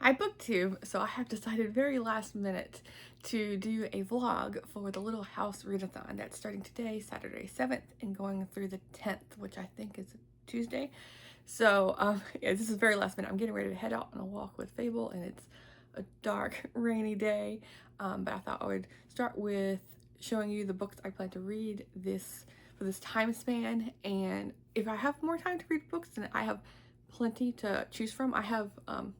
I booktube, so I have decided very last minute to do a vlog for the Little House Readathon that's starting today, Saturday 7th, and going through the 10th, which I think is Tuesday. So yeah, this is very last minute. I'm getting ready to head out on a walk with Fable, and it's a dark, rainy day. But I thought I would start with showing you the books I plan to read for this time span. And if I have more time to read books, then I have plenty to choose from. I have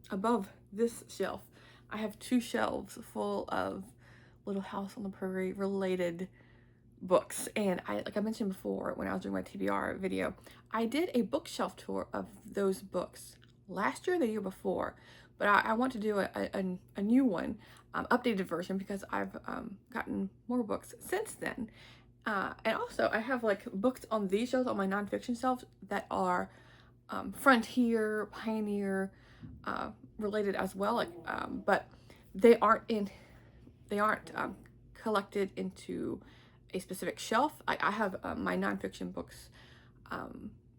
above this shelf, I have 2 shelves full of Little House on the Prairie related books. And like I mentioned before, when I was doing my TBR video, I did a bookshelf tour of those books last year, the year before, but I want to do a new one, updated version, because I've gotten more books since then. And also I have like books on these shelves, on my nonfiction shelves, that are frontier, pioneer related as well, like but they aren't collected into a specific shelf. I have my nonfiction books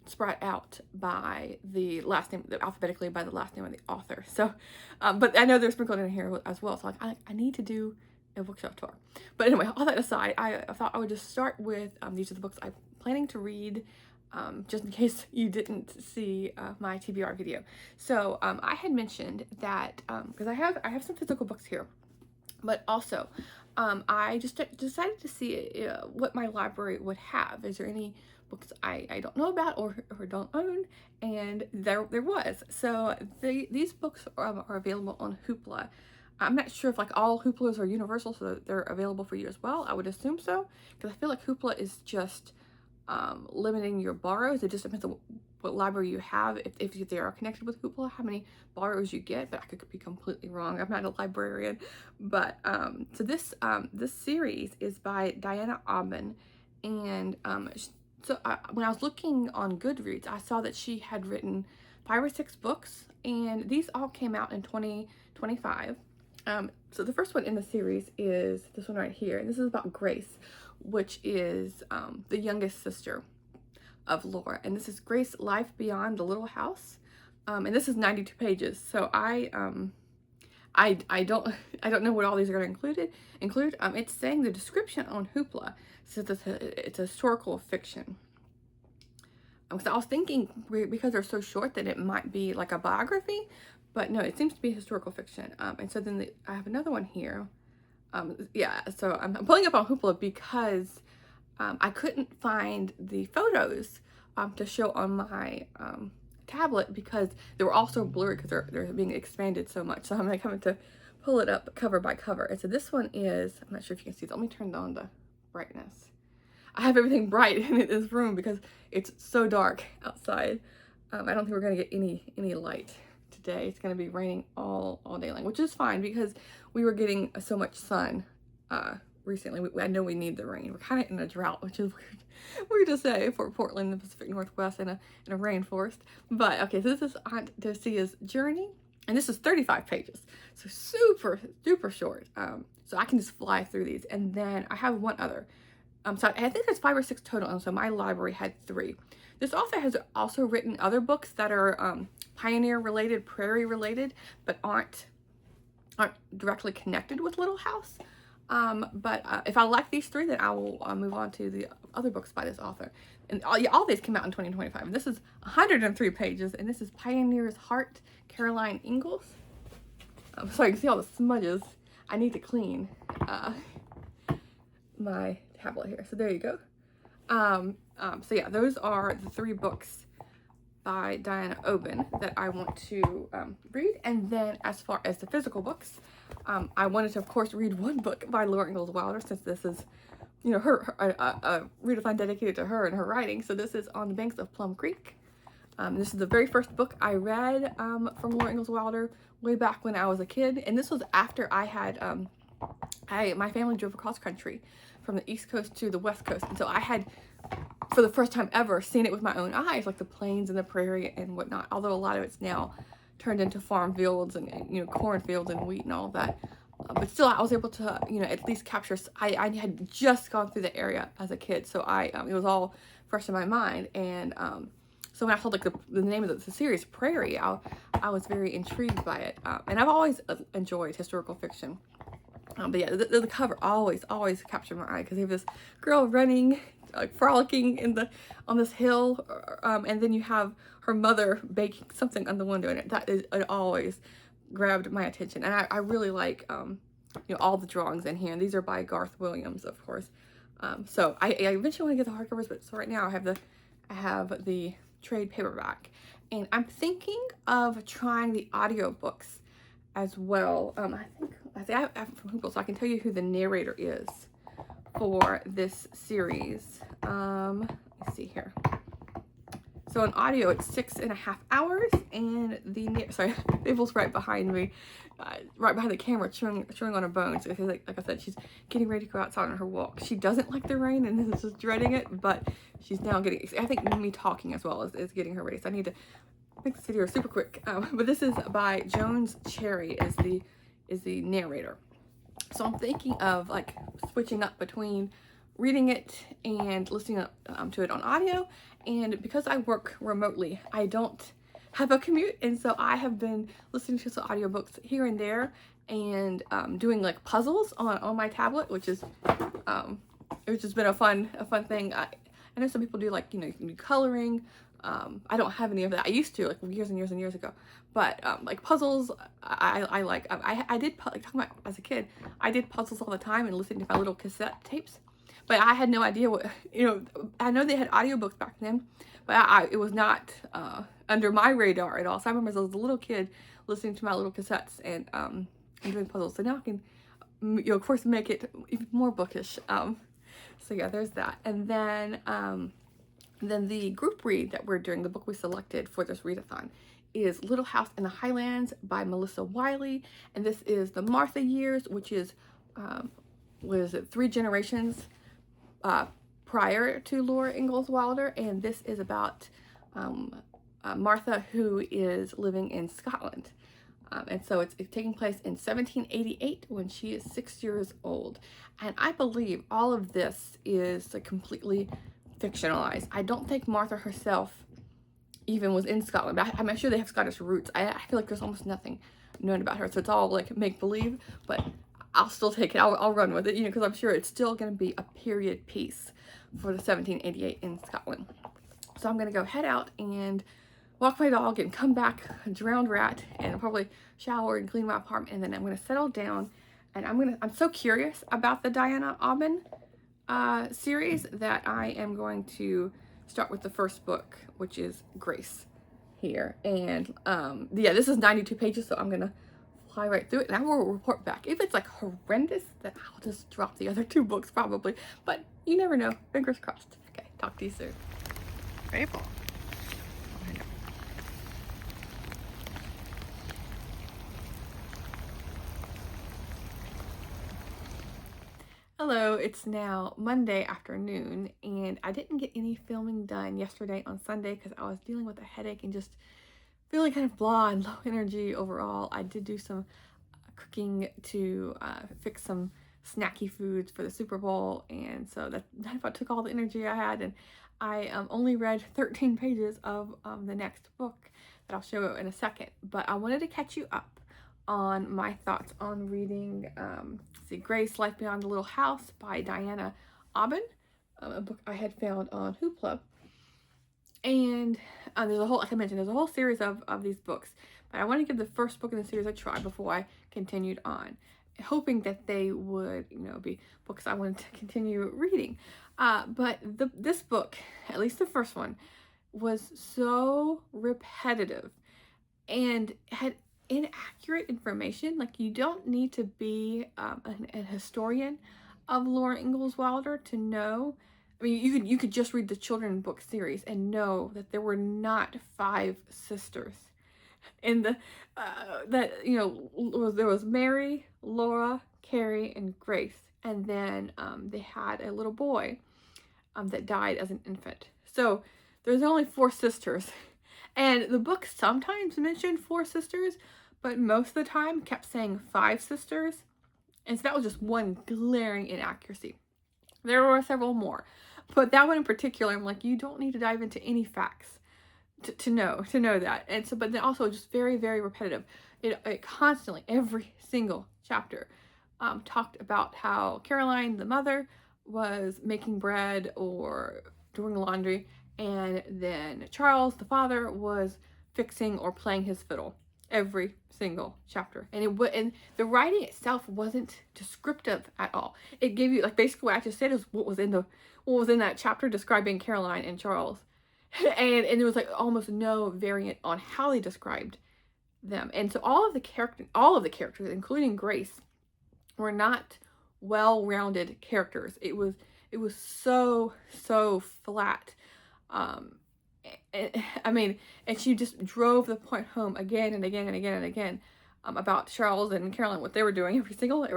spread out by the last name, alphabetically by the last name of the author. So but I know they're sprinkled in here as well, so like I need to do a bookshelf tour. But anyway, all that aside, I thought I would just start with these are the books I'm planning to read, just in case you didn't see my TBR video. So I had mentioned that because I have some physical books here, but also I just decided to see what my library would have. Is there any books I don't know about or don't own? And there was. So these books are available on Hoopla. I'm not sure if like all Hooplas are universal, so they're available for you as well. I would assume so, because I feel like Hoopla is just limiting your borrows. It just depends on what library you have, if they are connected with Hoopla, how many borrows you get, but I could be completely wrong. I'm not a librarian. But so this series is by Diana Aubin, and so when I was looking on Goodreads, I saw that she had written 5 or 6 books, and these all came out in 2025. So the first one in the series is this one right here, and this is about Grace, which is the youngest sister of Laura, and this is Grace Life Beyond the Little House, and this is 92 pages. So I don't know what all these are going to include. It's saying the description on Hoopla says it's a historical fiction. So I was thinking, because they're so short, that it might be like a biography, but no, it seems to be historical fiction. And so then I have another one here. Yeah, so I'm pulling up on Hoopla because I couldn't find the photos to show on my tablet, because they were all so blurry because they're being expanded so much. So I'm like having to pull it up cover by cover. And so this one is, I'm not sure if you can see that. Let me turn on the brightness. I have everything bright in this room because it's so dark outside. I don't think we're gonna get any light today. It's gonna be raining all day long, which is fine because we were getting so much sun recently. I know we need the rain. We're kind of in a drought, which is weird to say for Portland, the Pacific Northwest, in a rainforest. But okay, so this is Aunt Dosia's journey, and this is 35 pages, so super short. So I can just fly through these. And then I have one other. So I think there's 5 or 6 total, and so my library had 3. This author has also written other books that are pioneer related, prairie related, but aren't directly connected with Little House. But if I like these 3, then I will move on to the other books by this author. And all these came out in 2025. And this is 103 pages, and this is Pioneer's Heart, Caroline Ingalls. So you can see all the smudges. I need to clean my tablet here. So there you go. So yeah, those are the 3 books by Diana Aubin that I want to read. And then as far as the physical books, I wanted to, of course, read one book by Laura Ingalls Wilder, since this is, you know, a readathon dedicated to her and her writing. So this is On the Banks of Plum Creek. This is the very first book I read from Laura Ingalls Wilder way back when I was a kid, and this was after I had my family drove across country from the East Coast to the West Coast, and so I had, for the first time ever, seen it with my own eyes, like the plains and the prairie and whatnot, although a lot of it's now turned into farm fields and, you know, cornfields and wheat and all of that. But still, I was able to, you know, at least capture. I had just gone through the area as a kid, so it was all fresh in my mind. And So when I saw like the name of the series, Prairie, I was very intrigued by it. And I've always enjoyed historical fiction. But yeah, the cover always captured my eye, because they have this girl running, like frolicking on this hill, and then you have her mother baking something on the window, and it always grabbed my attention. And I really like all the drawings in here, and these are by Garth Williams, of course. So I eventually want to get the hardcovers, but so right now I have the trade paperback, and I'm thinking of trying the audiobooks as well. I think I have from Google, so I can tell you who the narrator is for this series. Let's see here. So in audio, it's 6.5 hours, and sorry, Mabel's right behind me, right behind the camera, chewing on her bones. Because like I said, she's getting ready to go outside on her walk. She doesn't like the rain and is just dreading it, but she's now getting. I think me talking as well is getting her ready. So I need to make this video super quick. But this is by Jones Cherry is the narrator. So I'm thinking of like switching up between reading it and listening to it on audio. And because I work remotely, I don't have a commute, and so I have been listening to some audiobooks here and there, and doing like puzzles on my tablet, which is it's just been a fun thing. I know some people do, like, you can do coloring. I don't have any of that. I used to, like, years and years and years ago. But like puzzles, I like. I did, like, talking about as a kid, I did puzzles all the time and listening to my little cassette tapes. But I had no idea what, I know they had audiobooks back then, but it was not under my radar at all. So I remember as I was a little kid listening to my little cassettes and doing puzzles. So now I can, of course, make it even more bookish. So yeah, there's that. And then the group read that we're doing, the book we selected for this readathon, is Little House in the Highlands by Melissa Wiley. And this is the Martha years, which is, what is it, 3 generations prior to Laura Ingalls Wilder. And this is about Martha, who is living in Scotland. And so it's taking place in 1788 when she is 6 years old. And I believe all of this is like completely fictionalized. I don't think Martha herself even was in Scotland, but I'm sure they have Scottish roots. I feel like there's almost nothing known about her, so it's all like make-believe, but I'll still take it. I'll run with it, because I'm sure it's still going to be a period piece for the 1788 in Scotland. So I'm going to go head out and walk my dog and come back, a drowned rat, and probably shower and clean my apartment, and then I'm going to settle down, and I'm so curious about the Diana Aubin series that I am going to start with the first book, which is Grace here. And yeah, this is 92 pages, so I'm going to fly right through it, and I will report back. If it's like horrendous, then I'll just drop the other 2 books probably, but you never know. Fingers crossed. Okay, talk to you soon. April. Hello, it's now Monday afternoon, and I didn't get any filming done yesterday on Sunday because I was dealing with a headache and just feeling kind of blah and low energy overall. I did do some cooking to fix some snacky foods for the Super Bowl, and so that about took all the energy I had, and I only read 13 pages of the next book that I'll show you in a second. But I wanted to catch you up on my thoughts on reading Grace, Life Beyond the Little House by Diana Aubin, a book I had found on Hoopla. And there's a whole, like I mentioned, there's a whole series of these books, but I want to give the first book in the series a try before I continued on, hoping that they would, be books I wanted to continue reading. But this book, at least the first one, was so repetitive and had inaccurate information. Like, you don't need to be a historian of Laura Ingalls Wilder to know. I mean, you could just read the children's book series and know that there were not 5 sisters. In the there was Mary, Laura, Carrie, and Grace, and then they had a little boy that died as an infant. So there's only 4 sisters, and the book sometimes mentioned 4 sisters, but most of the time kept saying 5 sisters, and so that was just one glaring inaccuracy. There were several more, but that one in particular, I'm like, you don't need to dive into any facts. to know that. And so, but then also just very, very repetitive. It constantly, every single chapter, talked about how Caroline, the mother, was making bread or doing laundry, and then Charles, the father, was fixing or playing his fiddle. Every single chapter, and and the writing itself wasn't descriptive at all. It gave you, like, basically what I just said is what was in that chapter describing Caroline and Charles, and there was like almost no variant on how they described them. And so all of the characters, including Grace, were not well-rounded characters. It was so flat. I mean, and she just drove the point home again and again and again and again, about Charles and Caroline, what they were doing every single day.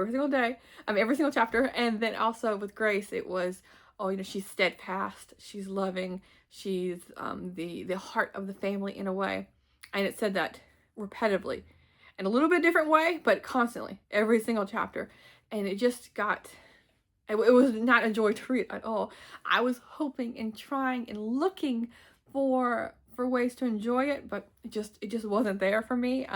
Every single chapter. And then also with Grace, it was, oh, you know, she's steadfast, she's loving, she's the heart of the family in a way. And it said that repetitively, in a little bit different way, but constantly, every single chapter. And it just got, it was not a joy to read at all. I was hoping and trying and looking for ways to enjoy it, but it just wasn't there for me.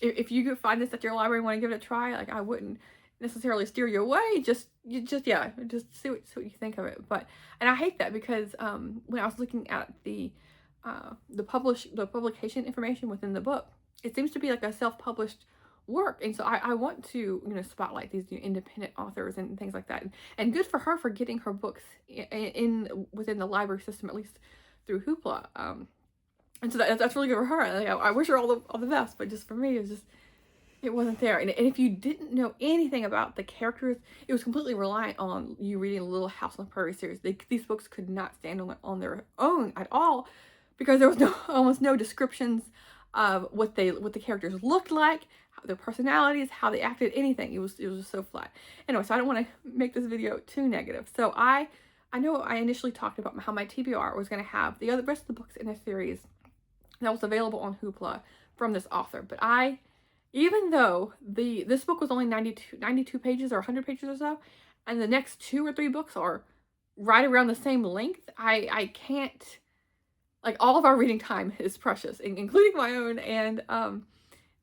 If you could find this at your library and want to give it a try, like, I wouldn't necessarily steer you away. Just see what you think of it. And I hate that, because when I was looking at the publication information within the book, it seems to be like a self-published work, and so I want to, you know, spotlight these independent authors and things like that. And good for her for getting her books within the library system, at least through Hoopla. And so that's really good for her. Like, I wish her all the best, but just for me, it wasn't there. And if you didn't know anything about the characters, it was completely reliant on you reading Little House on the Prairie series. These books could not stand on their own at all, because there was almost no descriptions of what the characters looked like, their personalities, how they acted, anything. It was just so flat. Anyway, so I don't want to make this video too negative. So I know I initially talked about how my TBR was going to have the rest of the books in a series that was available on Hoopla from this author. But even though this book was only 92 pages or 100 pages or so, and the next 2 or 3 books are right around the same length, I can't, like, all of our reading time is precious, including my own. And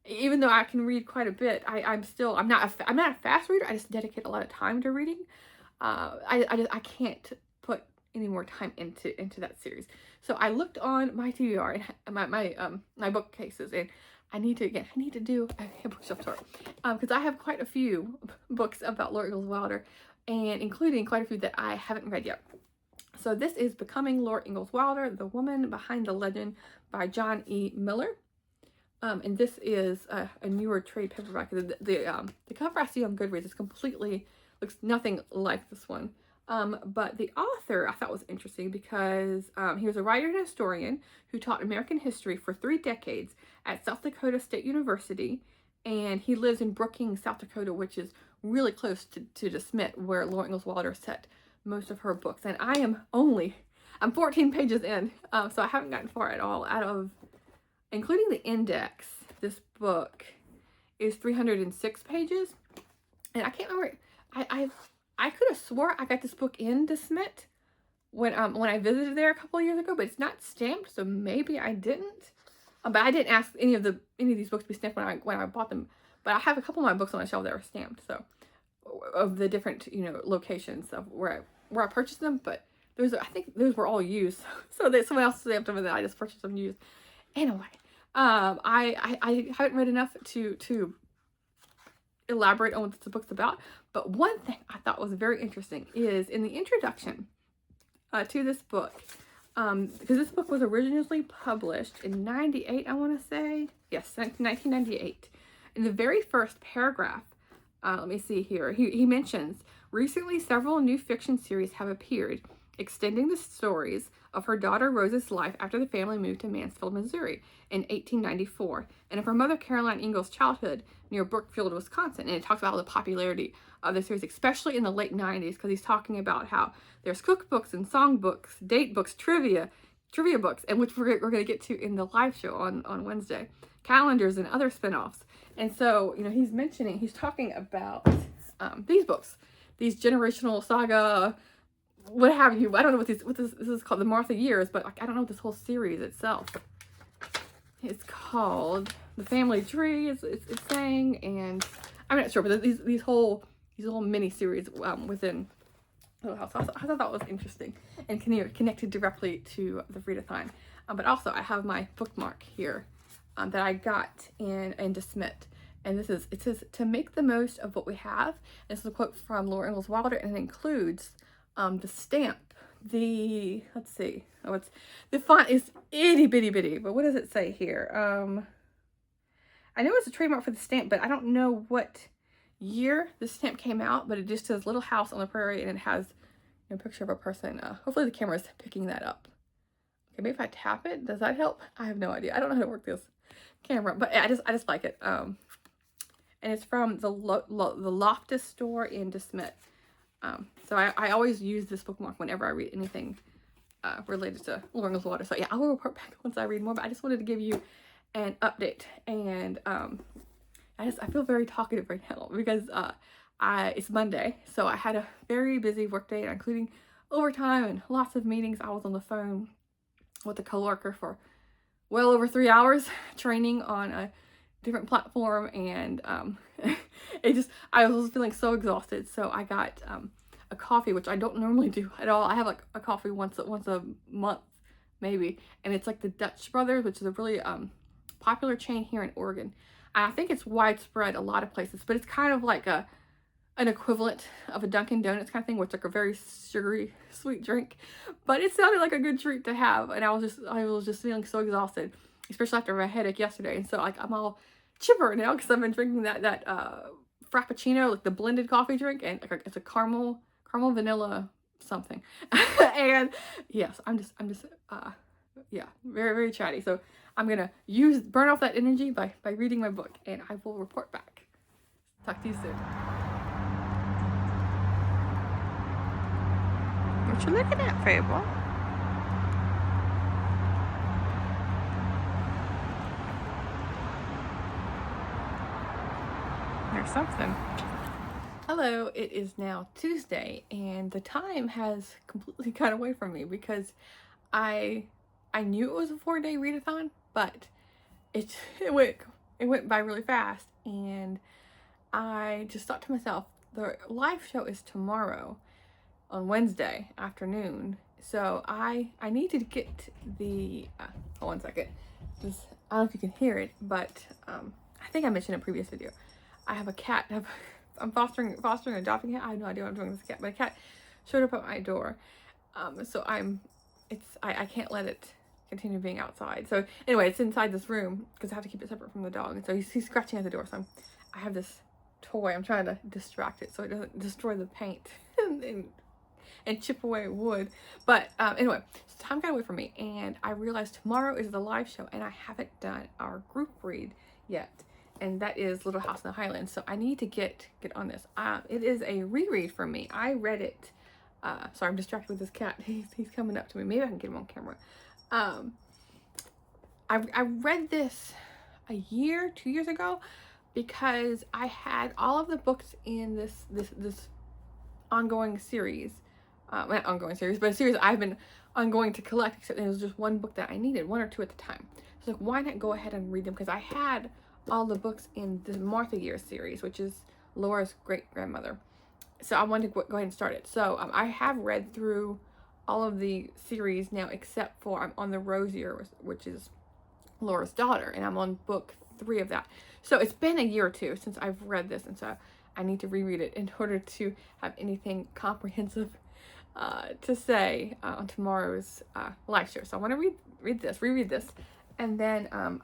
even though I can read quite a bit, I'm not a fast reader. I just dedicate a lot of time to reading. I can't put any more time into that series. So I looked on my TBR and my bookcases, and I need to do a bookshelf tour, because I have quite a few books about Laura Ingalls Wilder, and including quite a few that I haven't read yet. So this is Becoming Laura Ingalls Wilder, The Woman Behind the Legend by John E. Miller. And this is a newer trade paperback. The cover I see on Goodreads is looks nothing like this one. But the author I thought was interesting, because he was a writer and historian who taught American history for 3 decades at South Dakota State University. And he lives in Brookings, South Dakota, which is really close to DeSmet, where Laura Ingalls Wilder set most of her books. And I'm 14 pages in, so I haven't gotten far at all out of, including the index. This book is 306 pages, and I can't remember. I could have swore I got this book in DeSmet when I visited there a couple of years ago, but it's not stamped, so maybe I didn't. But I didn't ask any of these books to be stamped when I bought them. But I have a couple of my books on my shelf that are stamped, so, of the different, you know, locations of where I purchased them. But I think those were all used, so that someone else stamped them, and then I just purchased them used. Anyway, I haven't read enough to elaborate on what the book's about, but one thing I thought was very interesting is in the introduction to this book, because this book was originally published in 98, I want to say. Yes, 1998. In the very first paragraph, let me see here, he mentions, recently several new fiction series have appeared, extending the stories of her daughter Rose's life after the family moved to Mansfield, Missouri in 1894, and of her mother Caroline Ingalls' childhood near Brookfield, Wisconsin. And it talks about the popularity of the series, especially in the late 90s, because he's talking about how there's cookbooks and songbooks, date books, trivia books, and which we're going to get to in the live show on Wednesday, calendars and other spinoffs. And so, you know, he's talking about these books, these generational saga, what have you. I don't know what this is called, the Martha Years, but like, I don't know this whole series itself. It's called The Family Tree. It's saying, and I'm not sure, but these whole mini series within Little House. I thought that was interesting and connected directly to the Readathon. But also, I have my bookmark here that I got in DeSmit. And it says, to make the most of what we have. And this is a quote from Laura Ingalls Wilder, and it includes the stamp. Let's see. Oh, the font is itty bitty bitty, but what does it say here? I know it's a trademark for the stamp, but I don't know what year the stamp came out, but it just says Little House on the Prairie, and it has a picture of a person. Hopefully the camera is picking that up. Okay, maybe if I tap it, does that help? I have no idea. I don't know how to work this camera, but I just like it. And it's from the Loftus store in DeSmit. So I always use this bookmark whenever I read anything related to Laura Ingalls Wilder. So yeah, I will report back once I read more, but I just wanted to give you an update. And I feel very talkative right now because it's Monday, so I had a very busy work day, including overtime and lots of meetings. I was on the phone with a coworker for well over 3 hours training on a different platform, and I was feeling so exhausted, so I got a coffee, which I don't normally do at all. I have like a coffee once a month maybe, and it's like the Dutch Brothers, which is a really popular chain here in Oregon. I think it's widespread a lot of places, but it's kind of like an equivalent of a Dunkin' Donuts kind of thing, where it's like a very sugary, sweet drink. But it sounded like a good treat to have, and I was just feeling so exhausted, especially after my headache yesterday. And so like I'm all chipper now because I've been drinking that frappuccino, like the blended coffee drink, and it's a caramel vanilla something. And yes, I'm just yeah, very, very chatty. So I'm gonna burn off that energy by reading my book, and I will report back. Talk to you soon. What you looking at, Fable? There's something. Hello, it is now Tuesday, and the time has completely gone away from me because I knew it was a 4-day readathon, but it went by really fast, and I just thought to myself, the live show is tomorrow on Wednesday afternoon, so I need to get the hold on a second. I don't know if you can hear it, but I think I mentioned in a previous video, I have a cat. I'm fostering and adopting a cat. I have no idea what I'm doing with this cat, but a cat showed up at my door. So I can't let it continue being outside. So anyway, it's inside this room because I have to keep it separate from the dog. And so he's scratching at the door. So I have this toy. I'm trying to distract it so it doesn't destroy the paint and chip away wood. But anyway, so time got away from me, and I realized tomorrow is the live show, and I haven't done our group read yet. And that is Little House in the Highlands. So I need to get on this. It is a reread for me. I read it. Sorry, I'm distracted with this cat. He's coming up to me. Maybe I can get him on camera. I read this 2 years ago because I had all of the books in this ongoing series. Not ongoing series, but a series I've been ongoing to collect, except there was just one book that I needed, 1 or 2 at the time. So like, why not go ahead and read them? Because I had all the books in the Martha Year series, which is Laura's great-grandmother. So I wanted to go ahead and start it. So I have read through all of the series now, except for I'm on the Rose Year, which is Laura's daughter, and I'm on book 3 of that. So it's been a year or 2 since I've read this, and so I need to reread it in order to have anything comprehensive to say on tomorrow's live show. So I want to reread this. And then I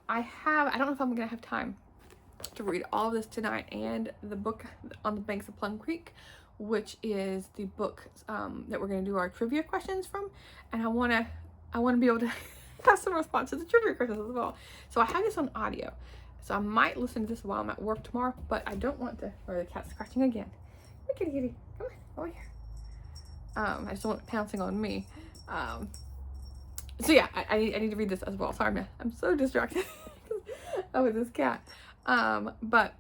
don't know if I'm going to have time to read all of this tonight, and the book On the Banks of Plum Creek, which is the book that we're going to do our trivia questions from. And I want to be able to have some responses to trivia questions as well. So I have this on audio. So I might listen to this while I'm at work tomorrow, but I don't want to, or the cat's scratching again. Hey, kitty, kitty, come on, over here. I just don't want it pouncing on me. So yeah, I need to read this as well. Sorry, man. I'm so distracted with this cat. But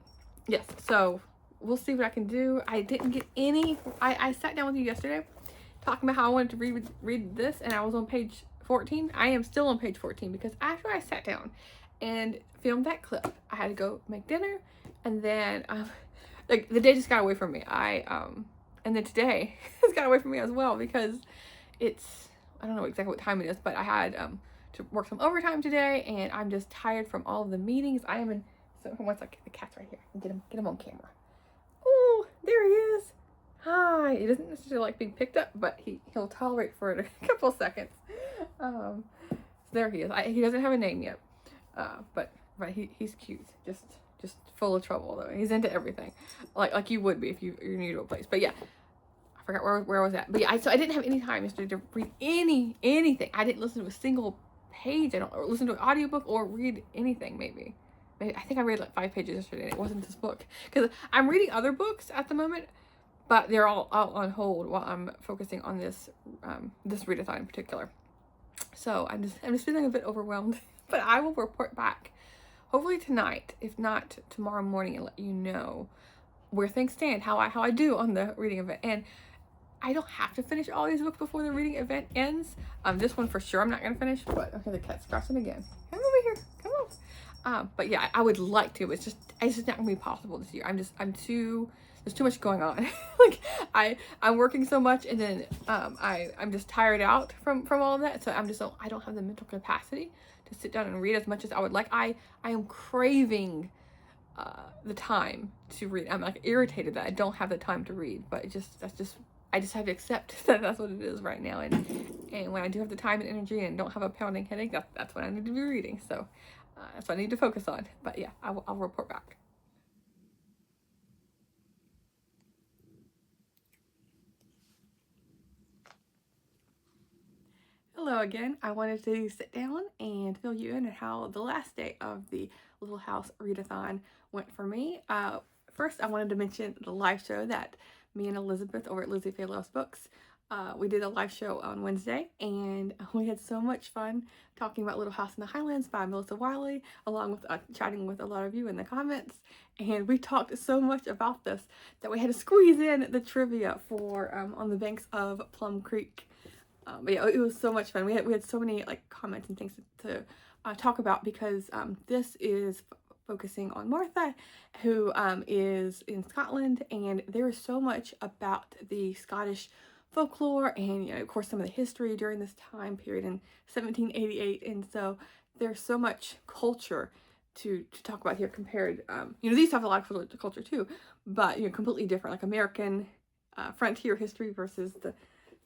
yes, so we'll see what I can do. I didn't get any. I sat down with you yesterday talking about how I wanted to read this, and I was on page 14. I am still on page 14 because after I sat down and filmed that clip. I had to go make dinner, and then like the day just got away from me. And then today it's got away from me as well because it's, I don't know exactly what time it is, but I had to work some overtime today, and I'm just tired from all of the meetings. I am in, so one second, the cat's right here. Get him on camera. Oh, there he is. Hi. He doesn't necessarily like being picked up, but he'll tolerate for it a couple seconds. So there he is. He doesn't have a name yet, but he's cute. Just full of trouble though. He's into everything, like you would be if you're new to a place. But yeah, I forgot where I was at. But yeah, so I didn't have any time yesterday to read anything. I didn't listen to a single page. I don't listen to an audiobook or read anything. Maybe I think I read like 5 pages yesterday, and it wasn't this book because I'm reading other books at the moment, but they're all out on hold while I'm focusing on this this readathon in particular. So I'm just feeling a bit overwhelmed, but I will report back hopefully tonight, if not tomorrow morning, and let you know where things stand, how I do on the reading event. And I don't have to finish all these books before the reading event ends. This one for sure I'm not gonna finish, but okay, the cat's scratching again. Come over here, come on. But yeah, I would like to. It's just not gonna be possible this year. There's too much going on. Like I'm working so much, and then I'm just tired out from all of that. So I don't have the mental capacity to sit down and read as much as I would like. I am craving the time to read. I'm like irritated that I don't have the time to read, but I just have to accept that that's what it is right now. And when I do have the time and energy and don't have a pounding headache, that's when I need to be reading. So that's what I need to focus on. But yeah, I'll report back. Hello again. I wanted to sit down and fill you in on how the last day of the Little House Readathon went for me. First, I wanted to mention the live show that me and Elizabeth over at Lizzie Faye Loves Books, we did a live show on Wednesday, and we had so much fun talking about Little House in the Highlands by Melissa Wiley, along with chatting with a lot of you in the comments. And we talked so much about this that we had to squeeze in the trivia for On the Banks of Plum Creek. But yeah, it was so much fun. We had so many like comments and things to talk about because this is focusing on Martha, who is in Scotland, and there is so much about the Scottish folklore and, you know, of course, some of the history during this time period in 1788, and so there's so much culture to talk about here compared, you know, these have a lot of culture too, but, you know, completely different, like American frontier history versus the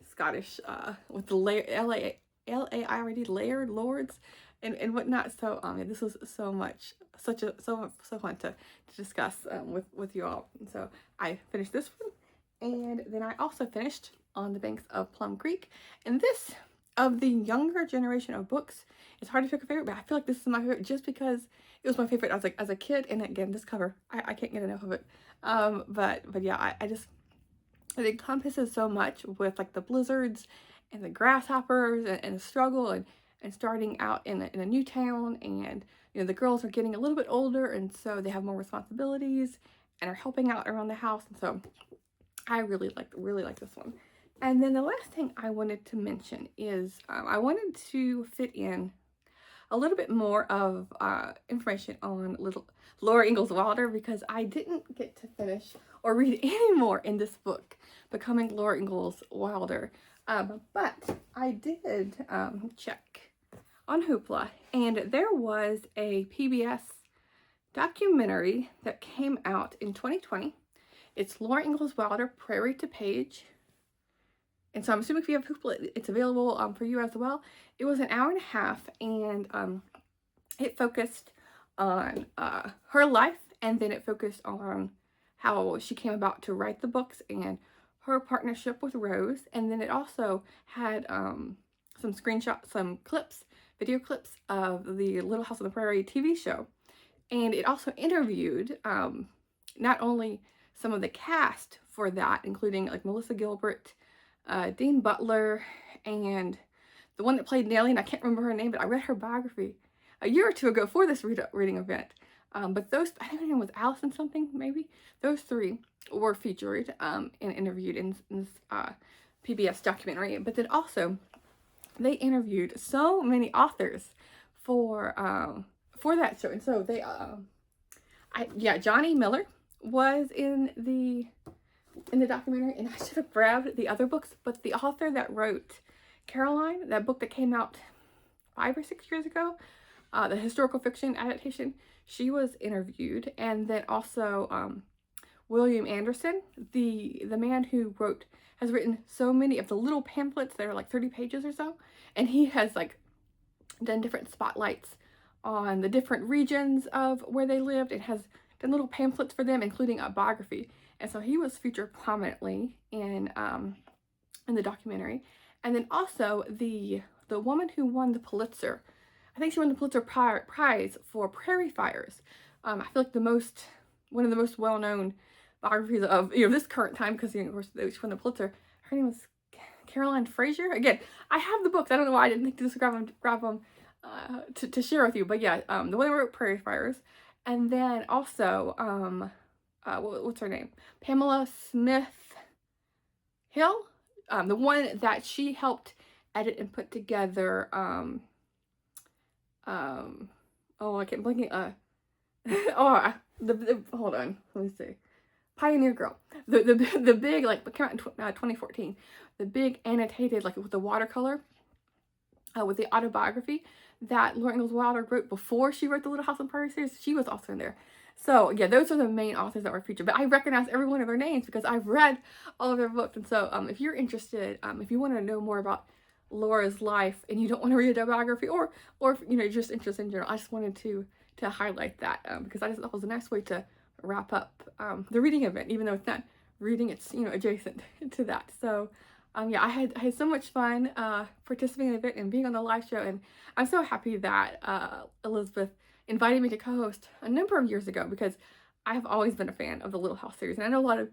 Scottish with the L-A-I-R-D, layered lords and whatnot. So yeah, this was so fun to discuss with you all. And so I finished this one, and then I also finished On the Banks of Plum Creek. And this, of the younger generation of books, it's hard to pick a favorite, but I feel like this is my favorite just because it was my favorite as a kid. And again, this cover, I can't get enough of it. But yeah, it encompasses so much with like the blizzards and the grasshoppers and the struggle and starting out in a new town, and, you know, the girls are getting a little bit older, and so they have more responsibilities and are helping out around the house. And so I really like this one. And then the last thing I wanted to mention is I wanted to fit in a little bit more of information on Laura Ingalls Wilder, because I didn't get to finish or read any more in this book, Becoming Laura Ingalls Wilder. But I did check on Hoopla, and there was a PBS documentary that came out in 2020. It's Laura Ingalls Wilder, Prairie to Page. And so I'm assuming if you have Hoopla, it's available for you as well. It was an hour and a half, and it focused on her life, and then it focused on how she came about to write the books and her partnership with Rose. And then it also had some screenshots, some clips, video clips of the Little House on the Prairie TV show. And it also interviewed not only some of the cast for that, including like Melissa Gilbert, Dean Butler, and the one that played Nellie, and I can't remember her name, but I read her biography a year or two ago for this reading event. But those, I think her name was Allison something, maybe. Those three were featured and interviewed in this PBS documentary. But then also, they interviewed so many authors for for that show. And so they, Johnny Miller was in the documentary, and I should have grabbed the other books, but the author that wrote Caroline, that book that came out 5 or 6 years ago, the historical fiction adaptation, she was interviewed. And then also William Anderson, the man who has written so many of the little pamphlets that are like 30 pages or so, and he has like done different spotlights on the different regions of where they lived, and has done little pamphlets for them, including a biography. And so he was featured prominently in the documentary. And then also the woman who won the Pulitzer, I think she won the Pulitzer Prize for Prairie Fires. I feel like one of the most well-known biographies of this current time, because of course she won the Pulitzer. Her name was Caroline Fraser. Again, I have the books. I don't know why I didn't think to just grab them to share with you. But yeah, the one that wrote Prairie Fires, and then also what's her name? Pamela Smith Hill, the one that she helped edit and put together. I can't blanking. Hold on, let me see. Pioneer Girl, the big, like, came out in 2014, the big annotated, like with the watercolor, with the autobiography that Laura Ingalls Wilder wrote before she wrote the Little House on the Prairie series. She was also in there. So yeah, those are the main authors that were featured, but I recognize every one of their names because I've read all of their books. And so if you're interested, if you want to know more about Laura's life and you don't want to read a biography, or if you're just interested in general, I just wanted to highlight that because I just thought it was a nice way to wrap up the reading event, even though it's not reading, it's adjacent to that. So yeah, I had so much fun participating in the event and being on the live show, and I'm so happy that Elizabeth invited me to co-host a number of years ago, because I've always been a fan of the Little House series, and I know a lot of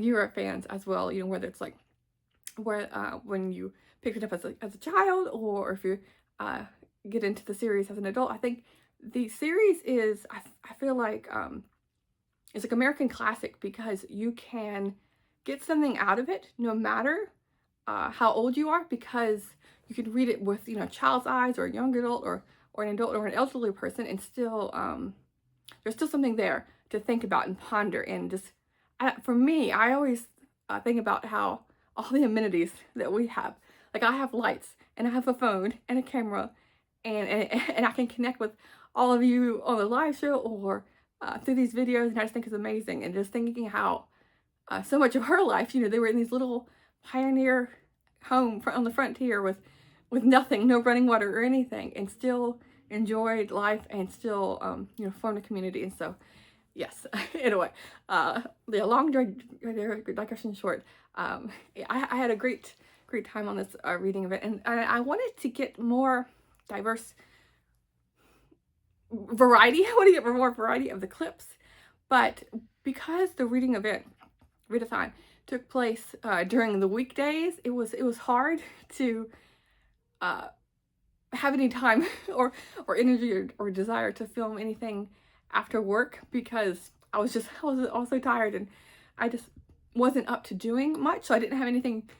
you are fans as well. Whether it's like when you picked it up as a child, or if you get into the series as an adult. I think the series is, I feel like it's like American classic, because you can get something out of it no matter how old you are, because you can read it with a child's eyes, or a young adult, or an adult, or an elderly person, and still there's still something there to think about and ponder. And just for me, I always think about how all the amenities that we have, like I have lights, and I have a phone and a camera, and I can connect with all of you on the live show or through these videos, and I just think it's amazing. And just thinking how so much of her life, they were in these little pioneer home on the frontier with nothing, no running water or anything, and still enjoyed life, and still formed a community. And so yes, anyway, the long digression short, I had a great time on this reading event, and I wanted to get more diverse variety. I want to get more variety of the clips, but because the reading event, Readathon, took place during the weekdays, it was hard to have any time or energy or desire to film anything after work, because I was also tired, and I just wasn't up to doing much, so I didn't have anything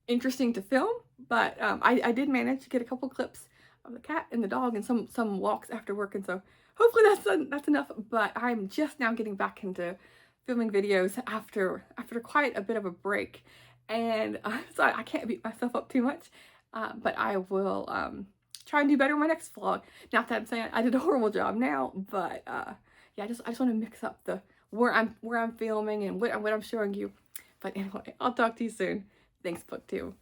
interesting to film. But I did manage to get a couple clips of the cat and the dog, and some walks after work, and so hopefully that's enough. But I'm just now getting back into filming videos after quite a bit of a break, and so I can't beat myself up too much, but I will try and do better in my next vlog. Not that I'm saying I did a horrible job now, but yeah, I just want to mix up the where I'm filming and what I'm showing you. But anyway, I'll talk to you soon. Thanks, BookTube.